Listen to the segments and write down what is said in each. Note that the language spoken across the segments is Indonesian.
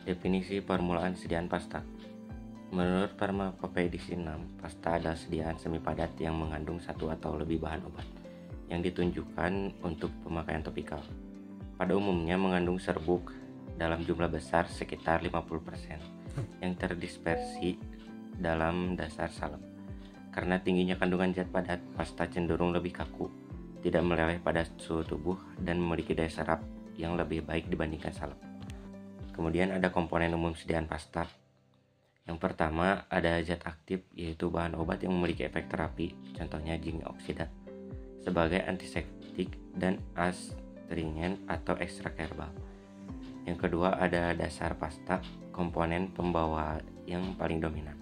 Definisi permulaan sediaan pasta. Menurut Pharmacopedia 6, pasta adalah sediaan semi padat yang mengandung satu atau lebih bahan obat yang ditunjukkan untuk pemakaian topikal. Pada umumnya mengandung serbuk dalam jumlah besar sekitar 50% yang terdispersi dalam dasar salep. Karena tingginya kandungan zat padat, pasta cenderung lebih kaku, tidak meleleh pada suhu tubuh, dan memiliki daya serap yang lebih baik dibandingkan salep. Kemudian ada komponen umum sediaan pasta. Yang pertama ada zat aktif, yaitu bahan obat yang memiliki efek terapi, contohnya zinc oksida, sebagai antiseptik dan astringent atau ekstrak herbal. Yang kedua ada dasar pasta, komponen pembawa yang paling dominan.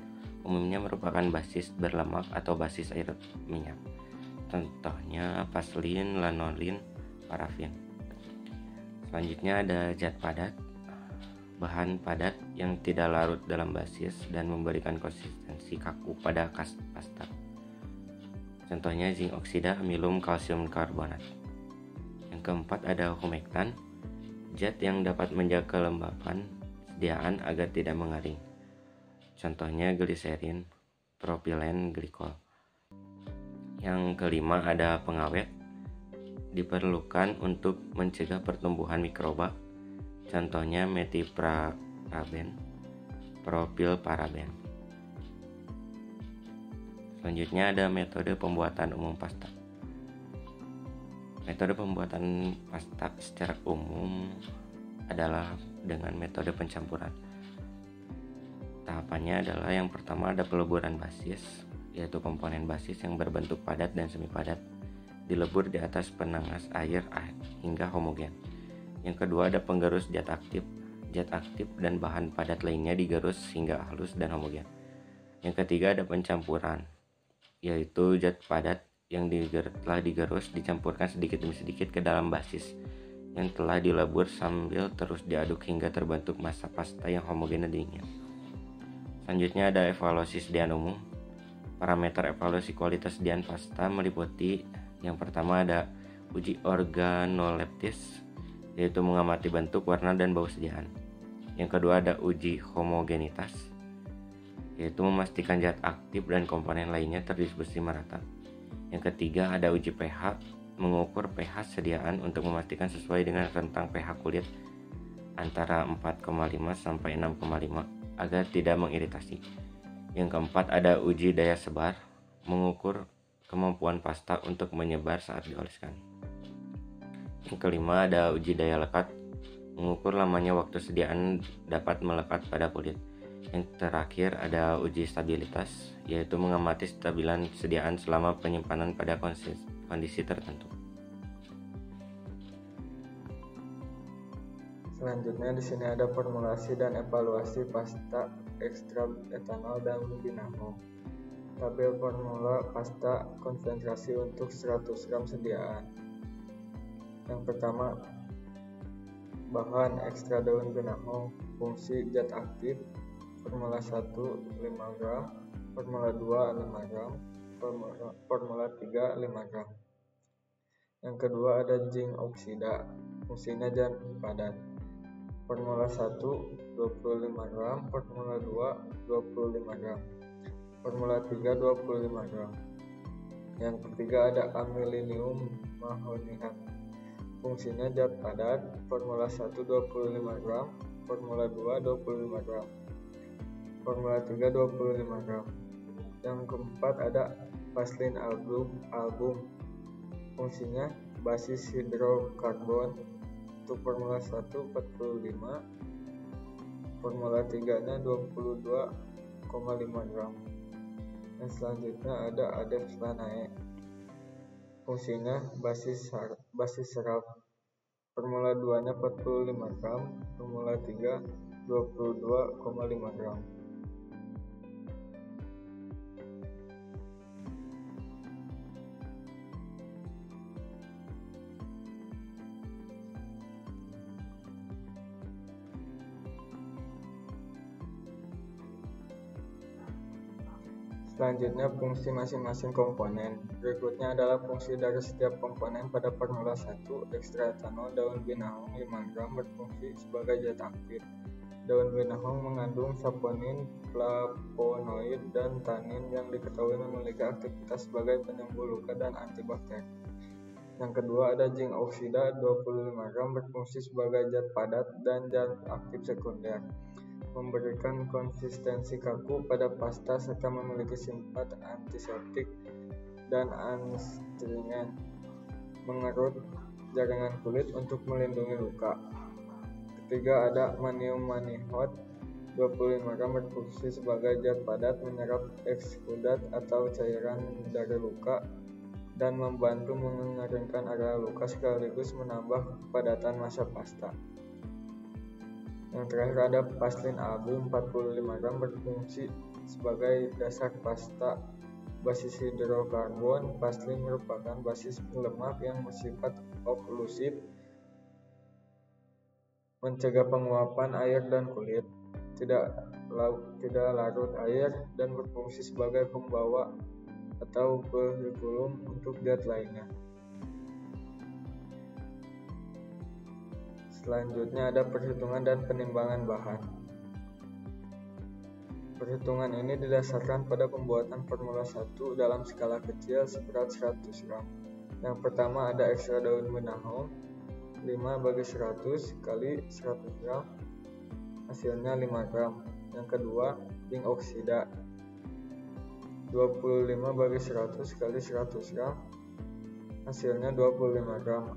Umumnya merupakan basis berlemak atau basis air minyak. Contohnya vaselin, lanolin, parafin. Selanjutnya ada zat padat, bahan padat yang tidak larut dalam basis dan memberikan konsistensi kaku pada pasta. Contohnya zinc oksida, amilum, kalsium karbonat. Yang keempat ada humektan, zat yang dapat menjaga kelembapan sediaan agar tidak mengering. Contohnya gliserin, propilen glikol. Yang kelima ada pengawet, diperlukan untuk mencegah pertumbuhan mikroba. Contohnya metiparaben, propilparaben. Selanjutnya ada metode pembuatan umum pasta. Metode pembuatan pasta secara umum adalah dengan metode pencampuran. Tahapannya adalah yang pertama ada peleburan basis, yaitu komponen basis yang berbentuk padat dan semi padat dilebur di atas penanas air hingga homogen. Yang kedua ada penggerus zat aktif dan bahan padat lainnya digerus hingga halus dan homogen. Yang ketiga ada pencampuran, yaitu zat padat yang telah digerus dicampurkan sedikit demi sedikit ke dalam basis yang telah dilebur sambil terus diaduk hingga terbentuk massa pasta yang homogen dan dingin. Selanjutnya ada evaluasi sediaan umum. Parameter evaluasi kualitas sediaan pasta meliputi yang pertama ada uji organoleptis, yaitu mengamati bentuk, warna, dan bau sediaan. Yang kedua ada uji homogenitas, yaitu memastikan zat aktif dan komponen lainnya terdistribusi merata. Yang ketiga ada uji pH, mengukur pH sediaan untuk memastikan sesuai dengan rentang pH kulit antara 4,5 sampai 6,5 agar tidak mengiritasi. Yang keempat ada uji daya sebar, mengukur kemampuan pasta untuk menyebar saat dioleskan. Yang kelima ada uji daya lekat, mengukur lamanya waktu sediaan dapat melekat pada kulit. Yang terakhir ada uji stabilitas, yaitu mengamati stabilan sediaan selama penyimpanan pada kondisi tertentu. Selanjutnya di sini ada formulasi dan evaluasi pasta ekstrak etanol dan binamo. Tabel formula pasta konsentrasi untuk 100 gram sediaan. Yang pertama, bahan ekstra daun binamo, fungsi zat aktif, formula 1 5 gram, formula 2 5 gram, formula 3 5 gram. Yang kedua ada zinc oksida, fungsinya zat padat. Formula 1 25 gram, formula 2 25 gram, formula 3 25 gram. Yang ketiga ada amilinium mahoniat, fungsinya zat padat. Formula 1 25 gram, formula 2 25 gram, formula 3 25 gram. Yang keempat ada vaselin album, fungsinya basis hidrokarbon. Untuk formula 1 45, formula 3 nya 22,5 gram. Dan selanjutnya ada adeflanae, fungsinya basis serap. Formula 2 nya 45 gram, formula 3 22,5 gram. Selanjutnya fungsi masing-masing komponen. Berikutnya adalah fungsi dari setiap komponen pada formula 1. Ekstra etanol daun binahong 5 gram berfungsi sebagai zat aktif. Daun binahong mengandung saponin, flavonoid, dan tanin yang diketahui memiliki aktivitas sebagai penyembuh luka dan antibakteri. Yang kedua ada zinc oksida 25 gram berfungsi sebagai zat padat dan zat aktif sekunder, memberikan konsistensi kaku pada pasta serta memiliki sifat antiseptik dan astringent, mengerut jaringan kulit untuk melindungi luka. Ketiga ada ammonium manihot 25 gram berfungsi sebagai zat padat, menyerap ekskudat atau cairan dari luka dan membantu mengeringkan area luka sekaligus menambah kepadatan massa pasta. Yang terakhir ada paslin album 45 gram berfungsi sebagai dasar pasta basis hidrokarbon. Paslin merupakan basis lemak yang bersifat oklusif, mencegah penguapan air dan kulit, tidak larut air, dan berfungsi sebagai pembawa atau vehikulum untuk zat lainnya. Selanjutnya ada perhitungan dan penimbangan bahan. Perhitungan ini didasarkan pada pembuatan formula 1 dalam skala kecil seberat 100 gram. Yang pertama ada ekstra daun binahong 5/100 kali 100 gram, hasilnya 5 gram. Yang kedua zinc oksida 25/100 kali 100 gram, hasilnya 25 gram.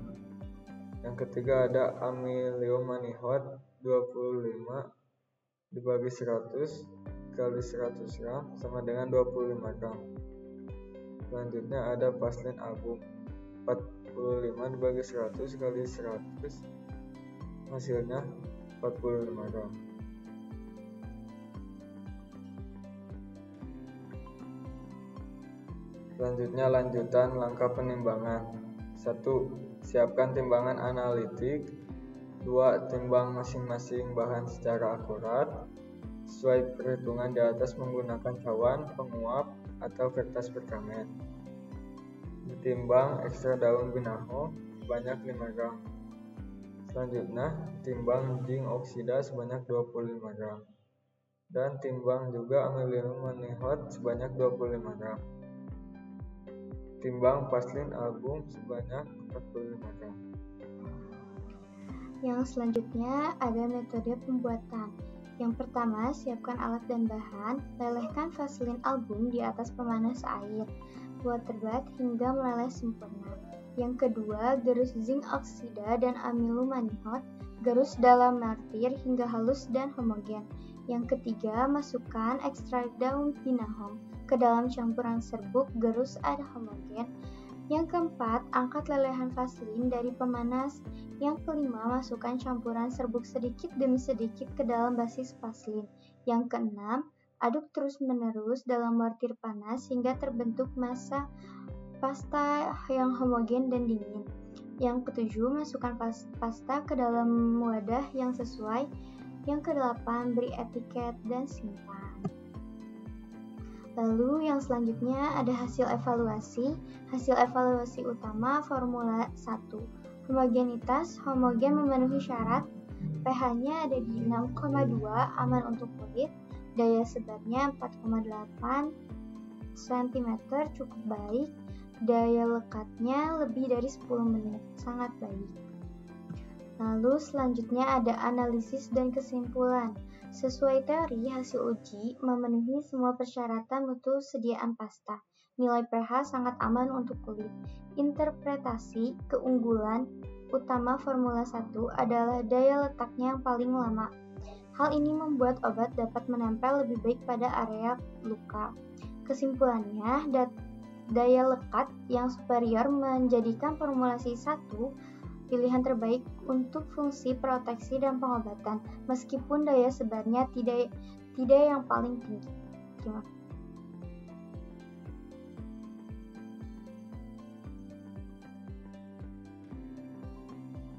Yang ketiga ada ammonium manihot 25/100 kali 100 gram sama dengan 25 gram. Selanjutnya ada paslin album 45/100 kali 100, hasilnya 45 gram. Selanjutnya lanjutan langkah penimbangan. 1. Siapkan timbangan analitik. 2. Timbang masing-masing bahan secara akurat sesuai perhitungan di atas menggunakan cawan, penguap, atau kertas perkamen. Ditimbang ekstra daun binahong sebanyak 5 gram. Selanjutnya, timbang zinc oksida sebanyak 25 gram. Dan timbang juga ammonium manihot sebanyak 25 gram. Timbang paslin album sebanyak 45 gram. Yang selanjutnya ada metode pembuatan. Yang pertama, siapkan alat dan bahan. Lelehkan vaselin album di atas pemanas air. Water bath hingga meleleh sempurna. Yang kedua, gerus zinc oksida dan ammonium manihot. Gerus dalam mortir hingga halus dan homogen. Yang ketiga, masukkan ekstrak daun binahong ke dalam campuran serbuk gerus ada homogen. Yang keempat, angkat lelehan vaselin dari pemanas. Yang kelima, masukkan campuran serbuk sedikit demi sedikit ke dalam basis vaselin. Yang keenam, aduk terus-menerus dalam mortir panas hingga terbentuk massa pasta yang homogen dan dingin. Yang ketujuh, masukkan pasta ke dalam wadah yang sesuai. Yang kedelapan, beri etiket dan simpan. Lalu yang selanjutnya ada hasil evaluasi. Hasil evaluasi utama formula 1. Homogenitas, homogen memenuhi syarat. pH-nya ada di 6,2, aman untuk kulit. Daya sebarnya 4,8 cm, cukup baik. Daya lekatnya lebih dari 10 menit, sangat baik. Lalu selanjutnya ada analisis dan kesimpulan. Sesuai teori, hasil uji memenuhi semua persyaratan mutu sediaan pasta. Nilai pH sangat aman untuk kulit. Interpretasi keunggulan utama formula 1 adalah daya letaknya yang paling lama. Hal ini membuat obat dapat menempel lebih baik pada area luka. Kesimpulannya, daya lekat yang superior menjadikan formulasi 1 pilihan terbaik untuk fungsi proteksi dan pengobatan, meskipun daya sebarnya tidak yang paling tinggi. Terima kasih.